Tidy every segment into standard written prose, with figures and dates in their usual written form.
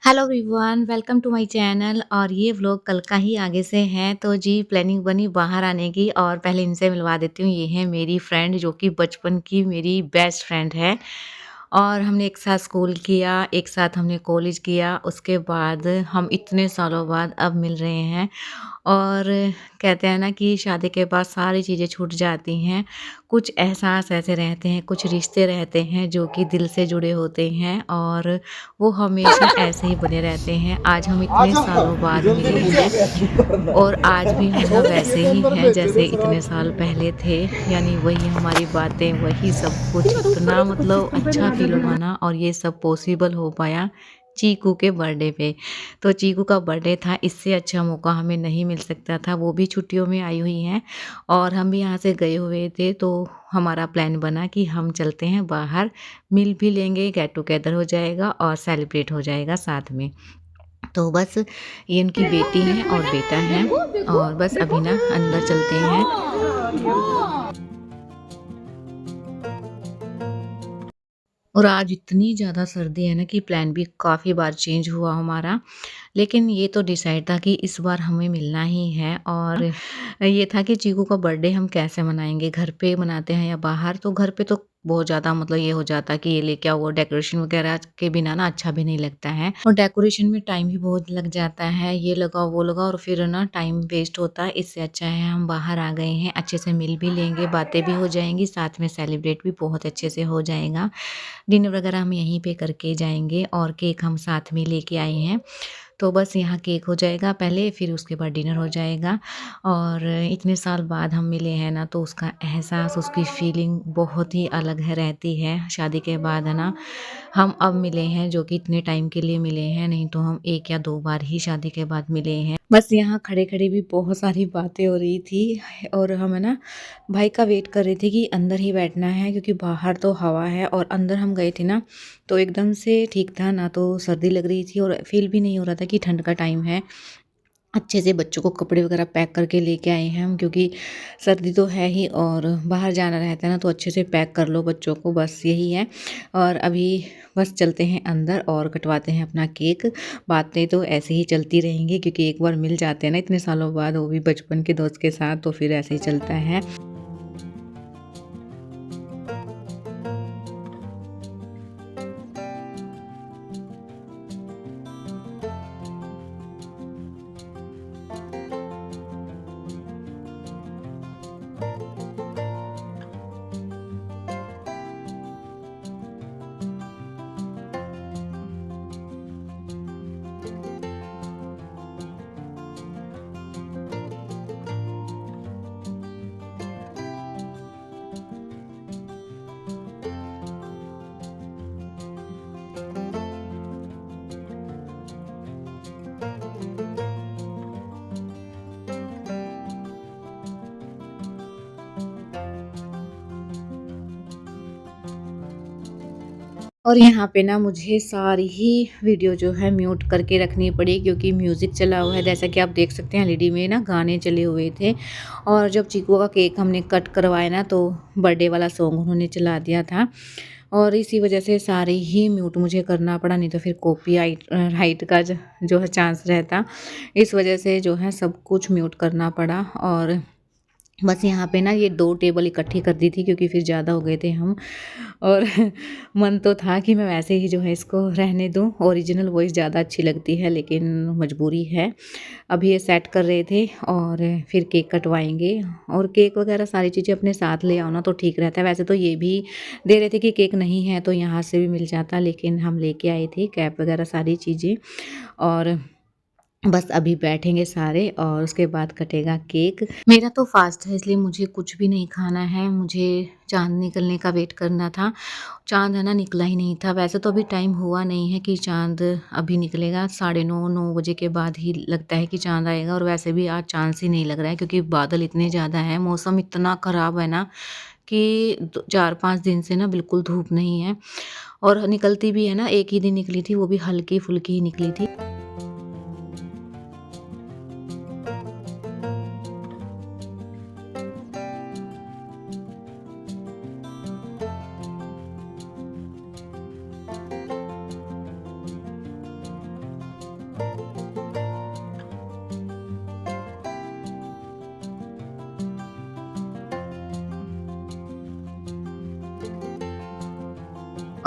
Hello everyone, welcome to my channel. और ये vlog कल का ही आगे से है। तो जी प्लानिंग बनी बाहर आने की, और पहले इनसे मिलवा देती हूँ। ये है मेरी फ्रेंड, जो कि बचपन की मेरी बेस्ट फ्रेंड है। और हमने एक साथ स्कूल किया, एक साथ हमने कॉलेज किया। उसके बाद हम इतने सालों बाद अब मिल रहे हैं। और कहते हैं ना कि शादी के बाद सारी चीज़ें छूट जाती हैं। कुछ एहसास ऐसे रहते हैं, कुछ रिश्ते रहते हैं जो कि दिल से जुड़े होते हैं, और वो हमेशा ऐसे ही बने रहते हैं। आज हम इतने आजा सालों बाद जल्दी मिले नीचे आ हैं, गया शुक्र करना और आज भी हम ना छोटी वैसे गेट ही अंदर हैं भेजे जैसे थे सर इतने आपने। साल पहले थे। यानी वही हमारी बातें, वही सब कुछ। इतना मतलब अच्छा फ़ील हुआ ना, और ये सब पॉसिबल हो पाया चीकू के बर्थडे पे। तो चीकू का बर्थडे था, इससे अच्छा मौका हमें नहीं मिल सकता था। वो भी छुट्टियों में आई हुई हैं, और हम भी यहाँ से गए हुए थे। तो हमारा प्लान बना कि हम चलते हैं बाहर, मिल भी लेंगे, गेट टुगेदर हो जाएगा और सेलिब्रेट हो जाएगा साथ में। तो बस ये उनकी बेटी हैं और बेटा हैं, देखो देखो और बस देखो अभी ना अंदर चलते हैं। हाँ। और आज इतनी ज़्यादा सर्दी है ना कि प्लान भी काफ़ी बार चेंज हुआ हमारा। लेकिन ये तो डिसाइड था कि इस बार हमें मिलना ही है। और ये था कि चीकू का बर्थडे हम कैसे मनाएँगे, घर पे मनाते हैं या बाहर? तो घर पे तो बहुत ज़्यादा मतलब ये हो जाता है कि ये लेके आओ, वो डेकोरेशन वगैरह के बिना ना अच्छा भी नहीं लगता है, और डेकोरेशन में टाइम भी बहुत लग जाता है, ये लगाओ वो लगाओ, और फिर ना टाइम वेस्ट होता है। इससे अच्छा है हम बाहर आ गए हैं, अच्छे से मिल भी लेंगे, बातें भी हो जाएँगी, साथ में सेलिब्रेट भी बहुत अच्छे से हो जाएगा। डिनर वगैरह हम यहीं पे करके जाएँगे, और केक हम साथ में लेके आए हैं। तो बस यहाँ केक हो जाएगा पहले, फिर उसके बाद डिनर हो जाएगा। और इतने साल बाद हम मिले हैं ना, तो उसका एहसास, उसकी फीलिंग बहुत ही अलग है, रहती है। शादी के बाद है ना, हम अब मिले हैं, जो कि इतने टाइम के लिए मिले हैं, नहीं तो हम 1 या 2 बार ही शादी के बाद मिले हैं। बस यहाँ खड़े-खड़े भी बहुत सारी बातें हो रही थी, और हम है ना भाई का वेट कर रहे थे कि अंदर ही बैठना है, क्योंकि बाहर तो हवा है, और अंदर हम गए थे ना तो एकदम से ठीक था, ना तो सर्दी लग रही थी, और फ़ील भी नहीं हो रहा था कि ठंड का टाइम है। अच्छे से बच्चों को कपड़े वगैरह पैक करके लेके आए हैं हम, क्योंकि सर्दी तो है ही, और बाहर जाना रहता है ना, तो अच्छे से पैक कर लो बच्चों को, बस यही है। और अभी बस चलते हैं अंदर और कटवाते हैं अपना केक। बातें तो ऐसे ही चलती रहेंगी, क्योंकि एक बार मिल जाते हैं ना इतने सालों बाद, वो भी बचपन के दोस्त के साथ, तो फिर ऐसे ही चलता है। और यहाँ पे ना मुझे सारी ही वीडियो जो है म्यूट करके रखनी पड़ी, क्योंकि म्यूज़िक चला हुआ है। जैसा कि आप देख सकते हैं, एलईडी में ना गाने चले हुए थे। और जब चीकू का केक हमने कट करवाया ना, तो बर्थडे वाला सॉन्ग उन्होंने चला दिया था, और इसी वजह से सारे ही म्यूट मुझे करना पड़ा, नहीं तो फिर कॉपीराइट राइट का जो है चांस रहता। इस वजह से जो है सब कुछ म्यूट करना पड़ा। और बस यहाँ पे ना ये 2 टेबल इकट्ठी कर दी थी, क्योंकि फिर ज़्यादा हो गए थे हम। और मन तो था कि मैं वैसे ही जो है इसको रहने दूँ, ओरिजिनल वॉइस ज़्यादा अच्छी लगती है, लेकिन मजबूरी है। अभी ये सेट कर रहे थे, और फिर केक कटवाएँगे। और केक वगैरह सारी चीज़ें अपने साथ ले आओ ना तो ठीक रहता है। वैसे तो ये भी दे रहे थे कि केक नहीं है तो यहाँ से भी मिल जाता, लेकिन हम लेके आए थे कैप वगैरह सारी चीज़ें। और बस अभी बैठेंगे सारे, और उसके बाद कटेगा केक। मेरा तो फ़ास्ट है, इसलिए मुझे कुछ भी नहीं खाना है। मुझे चाँद निकलने का वेट करना था। चाँद है ना निकला ही नहीं था। वैसे तो अभी टाइम हुआ नहीं है कि चाँद अभी निकलेगा। 9:30 9 बजे के बाद ही लगता है कि चाँद आएगा, और वैसे भी आज चांस ही नहीं लग रहा है, क्योंकि बादल इतने ज़्यादा हैं। मौसम इतना ख़राब है ना कि 4-5 दिन से ना बिल्कुल धूप नहीं है, और निकलती भी है ना, एक ही दिन निकली थी, वो भी हल्की-फुल्की ही निकली थी।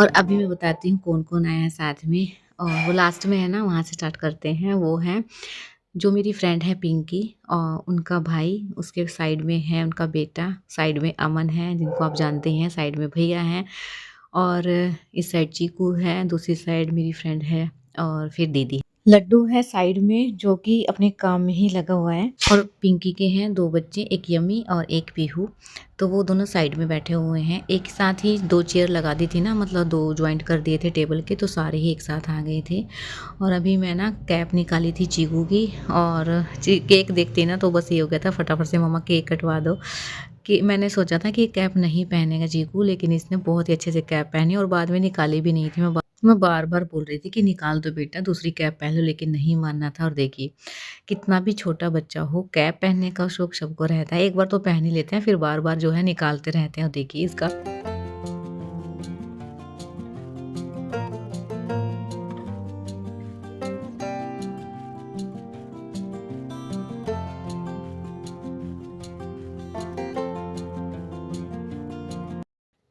और अभी मैं बताती हूँ कौन-कौन आया है साथ में। वो लास्ट में है ना, वहाँ से स्टार्ट करते हैं। वो हैं जो मेरी फ्रेंड है पिंकी, उनका भाई, उसके साइड में है उनका बेटा, साइड में अमन है जिनको आप जानते ही हैं, साइड में भैया हैं और इस साइड चीकू है, दूसरी साइड मेरी फ्रेंड है और फिर दीदी। लड्डू है साइड में जो कि अपने काम में ही लगा हुआ है और पिंकी के हैं 2 बच्चे, एक यमी और एक पीहू। तो वो दोनों साइड में बैठे हुए हैं। एक साथ ही 2 चेयर लगा दी थी ना, मतलब 2 जॉइंट कर दिए थे टेबल के, तो सारे ही एक साथ आ गए थे। और अभी मैं ना कैप निकाली थी चीकू की और केक देखते ही ना तो बस ये हो गया था फटाफट से मम्मा केक कटवा दो। कि मैंने सोचा था कि कैप नहीं पहनेगा चीकू, लेकिन इसने बहुत ही अच्छे से कैप पहनी और बाद में निकाली भी नहीं थी। मैं बार-बार बोल रही थी कि निकाल दो बेटा, दूसरी कैप पहन लो, लेकिन नहीं मानना था। और देखिए, कितना भी छोटा बच्चा हो, कैप पहनने का शौक सबको रहता है। एक बार तो पहन ही लेते हैं, फिर बार-बार जो है निकालते रहते हैं। और देखिए इसका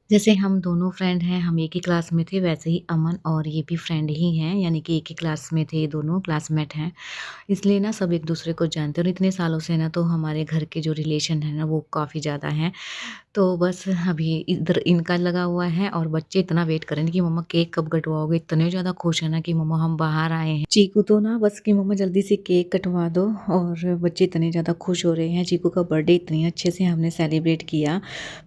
जैसे हम दोनों फ्रेंड हैं, हम एक ही क्लास में थे, वैसे ही अमन और ये भी फ्रेंड ही हैं, यानी कि एक ही क्लास में थे, ये दोनों क्लासमेट हैं। इसलिए ना सब एक-दूसरे को जानते हैं और इतने सालों से ना तो हमारे घर के जो रिलेशन है ना वो काफ़ी ज़्यादा हैं। तो बस अभी इधर इनका लगा हुआ है और बच्चे इतना वेट कर रहे हैं कि मम्मा केक कब कटवाओगे? इतने ज़्यादा खुश हैं ना कि मम्मा हम बाहर आए हैं। चीकू तो ना बस कि मम्मा जल्दी से केक कटवा दो और बच्चे इतने ज़्यादा खुश हो रहे हैं। चीकू का बर्थडे इतने अच्छे से हमने सेलिब्रेट किया।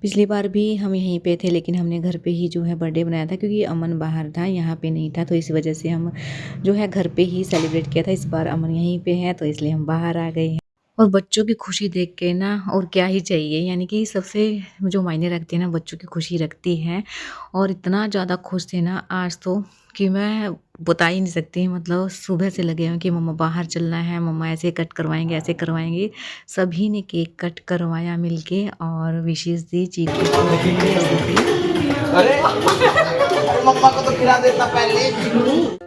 पिछली बार भी हम यहीं पे थे, लेकिन हमने घर पे ही जो है बर्थडे बनाया था क्योंकि अमन बाहर था, यहाँ पे नहीं था, तो इस वजह से हम जो है घर पे ही सेलिब्रेट किया था। इस बार अमन यहीं पे है तो इसलिए हम बाहर आ गए हैं। और बच्चों की खुशी देख के ना और क्या ही चाहिए, यानी कि सबसे जो मायने रखती है ना बच्चों की खुशी रखती है। और इतना ज़्यादा खुश थे ना आज तो कि मैं बता ही नहीं सकती, मतलब सुबह से लगे हुए हैं कि मम्मा बाहर चलना है, मम्मा ऐसे कट करवाएंगे, ऐसे करवाएंगे। सभी ने केक कट करवाया मिलके और विशेष दी चीकू को भी ऐसे दी। अरे अरे मम्मा को तो खिला देता पहले।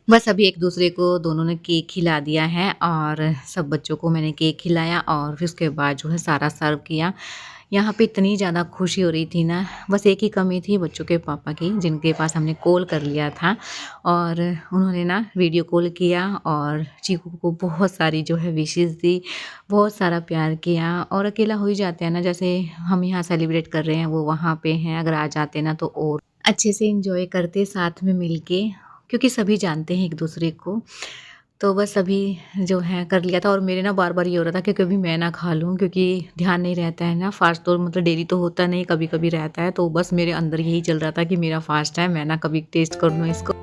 बस अभी एक-दूसरे को दोनों ने केक खिला दिया है और सब बच्चों को मैंने केक खिलाया और फिर उसके बाद जो है सारा सर्व किया। यहाँ पे इतनी ज़्यादा खुशी हो रही थी ना, बस एक ही कमी थी बच्चों के पापा की, जिनके पास हमने कॉल कर लिया था और उन्होंने ना वीडियो कॉल किया और चीकू को बहुत सारी जो है विशेज़ दी, बहुत सारा प्यार किया। और अकेला हो ही जाते हैं ना, जैसे हम यहाँ सेलिब्रेट कर रहे हैं, वो वहाँ पे हैं, अगर आ जाते ना तो और अच्छे से एंजॉय करते साथ में मिलके, क्योंकि सभी जानते हैं एक-दूसरे को। तो बस अभी जो है कर लिया था और मेरे ना बार-बार ये हो रहा था कि कभी मैं ना खा लूँ, क्योंकि ध्यान नहीं रहता है ना, फ़ास्ट तो मतलब डेली तो होता नहीं, कभी-कभी रहता है। तो बस मेरे अंदर यही चल रहा था कि मेरा फ़ास्ट है, मैं ना कभी टेस्ट कर लूँ इसको।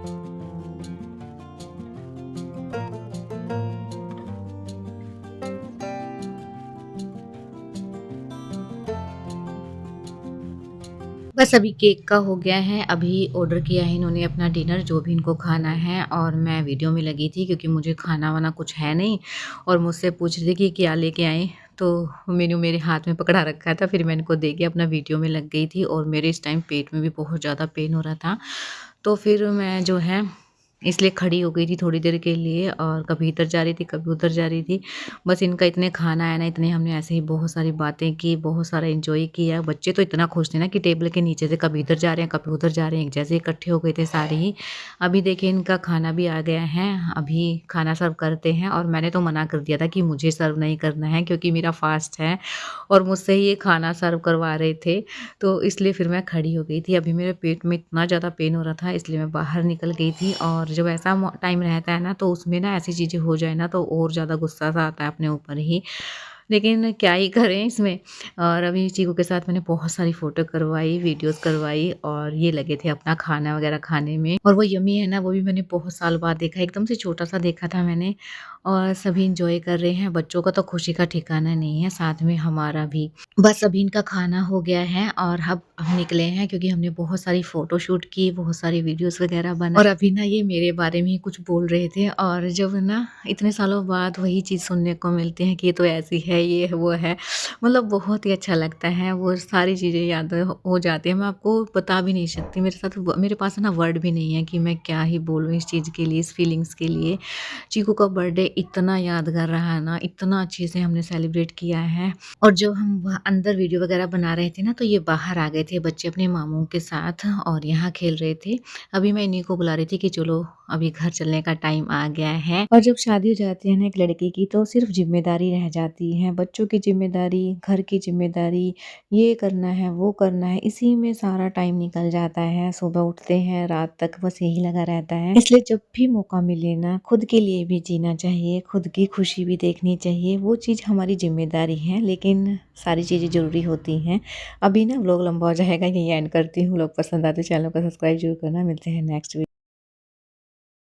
बस अभी केक का हो गया है, अभी ऑर्डर किया है इन्होंने अपना डिनर, जो भी इनको खाना है और मैं वीडियो में लगी थी क्योंकि मुझे खाना-वाना कुछ है नहीं और मुझसे पूछ रही थी कि क्या लेके आएँ? तो मेन्यू मेरे हाथ में पकड़ा रखा था, फिर मैं इनको दे के अपना वीडियो में लग गई थी और मेरे इस टाइम पेट में भी बहुत ज़्यादा पेन हो रहा था। तो फिर मैं जो है इसलिए खड़ी हो गई थी थोड़ी देर के लिए और कभी इधर जा रही थी, कभी उधर जा रही थी। बस इनका इतने खाना आया ना, इतने हमने ऐसे ही बहुत सारी बातें की, बहुत सारा एन्जॉय किया। बच्चे तो इतना खुश थे ना कि टेबल के नीचे से कभी इधर जा रहे हैं, कभी उधर जा रहे हैं, एक जैसे इकट्ठे हो गए थे सारे ही। अभी देखिए इनका खाना भी आ गया है, अभी खाना सर्व करते हैं और मैंने तो मना कर दिया था कि मुझे सर्व नहीं करना है क्योंकि मेरा फ़ास्ट है और मुझसे ही ये खाना सर्व करवा रहे थे। तो इसलिए फिर मैं खड़ी हो गई थी। अभी मेरे पेट में इतना ज़्यादा पेन हो रहा था, इसलिए मैं बाहर निकल गई थी। और जब ऐसा टाइम रहता है ना तो उसमें ना ऐसी चीज़ें हो जाए ना तो और ज़्यादा गुस्सा सा आता है अपने ऊपर ही, लेकिन क्या ही करें इसमें। और अभी चीकू के साथ मैंने बहुत सारी फ़ोटो करवाई, वीडियोज़ करवाई और ये लगे थे अपना खाना वगैरह खाने में। और वो यम्मी है ना, वो भी मैंने बहुत साल बाद देखा, एकदम से छोटा-सा देखा था मैंने और सभी एंजॉय कर रहे हैं। बच्चों का तो खुशी का ठिकाना नहीं है, साथ में हमारा भी। बस अभी इनका खाना हो गया है और अब हम निकले हैं क्योंकि हमने बहुत सारी फ़ोटो शूट की, बहुत सारी वीडियोज़ वगैरह बनाई। और अभी ना ये मेरे बारे में ही कुछ बोल रहे थे और जब ना इतने सालों बाद वही चीज़ सुनने को मिलती है कि ये तो ऐसी है, ये है, वो है, मतलब बहुत ही अच्छा लगता है। वो सारी चीज़ें याद हो जाती हैं। मैं आपको बता भी नहीं सकती, मेरे पास ना वर्ड भी नहीं है कि मैं क्या ही बोलूँ इस चीज़ के लिए, इस फीलिंग्स के लिए। चीकू का बर्थडे इतना यादगार रहा ना, इतना अच्छे से हमने सेलिब्रेट किया है। और जब हम वहाँ अंदर वीडियो वगैरह बना रहे थे ना, तो ये बाहर आ गए थे बच्चे अपने मामू के साथ और यहाँ खेल रहे थे। अभी मैं इन्हीं को बुला रही थी कि चलो अभी घर चलने का टाइम आ गया है। और जब शादी हो जाती है ना एक लड़की की, तो सिर्फ ज़िम्मेदारी रह जाती है, बच्चों की ज़िम्मेदारी, घर की ज़िम्मेदारी, ये करना है, वो करना है, इसी में सारा टाइम निकल जाता है। सुबह उठते हैं, रात तक बस यही लगा रहता है। इसलिए जब भी मौका मिले ना, खुद के लिए भी जीना चाहिए, खुद की खुशी भी देखनी चाहिए। वो चीज़ हमारी ज़िम्मेदारी है, लेकिन सारी चीज़ें ज़रूरी होती हैं। अभी ना व्लॉग लंबा हो जाएगा, यही एंड करती हूँ। व्लॉग पसंद आए तो चैनल को सब्सक्राइब ज़रूर करना। मिलते हैं नेक्स्ट वीडियो।